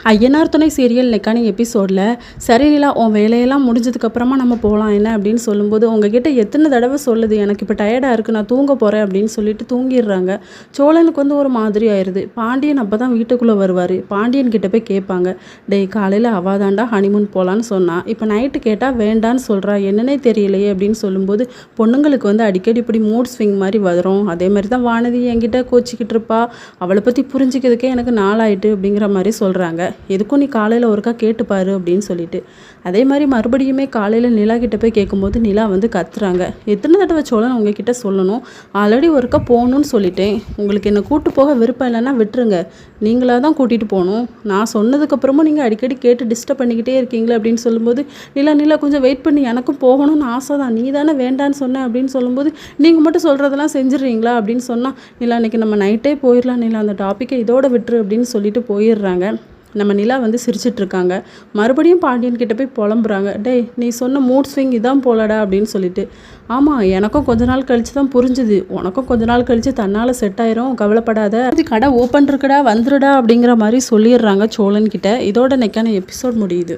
ஐயனார் துணை சீரியல் நெக்கானி எபிசோடில் சரி நிலா உன் வேலையெல்லாம் முடிஞ்சதுக்கப்புறமா நம்ம போகலாம் என்ன அப்படின்னு சொல்லும்போது உங்ககிட்ட எத்தனை தடவை சொல்லுது எனக்கு இப்போ டயர்டாக இருக்குது நான் தூங்க போகிறேன் அப்படின்னு சொல்லிட்டு தூங்கிடுறாங்க. சோழனுக்கு ஒரு மாதிரி ஆயிடுது. பாண்டியன் அப்போ தான் வீட்டுக்குள்ளே வருவார். பாண்டியன் கிட்ட போய் கேட்பாங்க, டேய் காலையில் அவாதாண்டா ஹனிமூன் போகலான்னு சொன்னால் இப்போ நைட்டு கேட்டால் வேண்டான்னு சொல்கிறா என்னன்னே தெரியலையே அப்படின்னு சொல்லும்போது பொண்ணுங்களுக்கு அடிக்கடி இப்படி மூட் ஸ்விங் மாதிரி வரும். அதே மாதிரி தான் வானதி என்கிட்ட கோச்சிக்கிட்டு இருப்பா. அவளை பற்றி புரிஞ்சிக்கிறதுக்கே எனக்கு நாளாயிட்டு அப்படிங்கிற மாதிரி சொல்கிறாங்க. எதுக்கும் நீ காலையில் ஒருக்கா கேட்டுப்பாரு அப்படின்னு சொல்லிட்டு அதே மாதிரி மறுபடியுமே காலையில் நிலா கிட்ட போய் கேட்கும்போது நிலா கத்துறாங்க. எத்தனை தடவை சோழன் உங்ககிட்ட சொல்லணும், ஆல்ரெடி ஒருக்கா போகணும்னு சொல்லிட்டேன். உங்களுக்கு என்னை கூட்டு போக விருப்பம் இல்லைன்னா விட்டுருங்க, நீங்களாக தான் கூட்டிகிட்டு போகணும். நான் சொன்னதுக்கப்புறமும் நீங்கள் அடிக்கடி கேட்டு டிஸ்டர்ப் பண்ணிக்கிட்டே இருக்கீங்களே அப்படின்னு சொல்லும்போது நிலா கொஞ்சம் வெயிட் பண்ணி எனக்கும் போகணும்னு ஆசை தான், நீ தானே வேண்டான்னு சொன்னேன் அப்படின்னு சொல்லும்போது நீங்கள் மட்டும் சொல்கிறதெல்லாம் செஞ்சிடுறீங்களா அப்படின்னு சொன்னால் நிலா இன்றைக்கி நம்ம நைட்டே போயிடலாம் நிலா, அந்த டாப்பிக்கை இதோட விட்டுரு அப்படின்னு சொல்லிட்டு போயிடுறாங்க. நம்ம நிலா சிரிச்சிட்ருக்காங்க. மறுபடியும் பாண்டியன் கிட்ட போய் புலம்புறாங்க, டேய் நீ சொன்ன மூட் ஸ்விங் இதான் போலடா அப்படின்னு சொல்லிட்டு. ஆமாம் எனக்கும் கொஞ்ச நாள் கழித்து தான் புரிஞ்சுது, உனக்கும் கொஞ்ச நாள் கழித்து தன்னால் செட் ஆயிரும், கவலைப்படாத, அது கடை ஓப்பன் இருக்குடா வந்துடுடா அப்படிங்கிற மாதிரி சொல்லிடுறாங்க சோழன்கிட்ட. இதோட நெக்கான எபிசோட் முடியுது.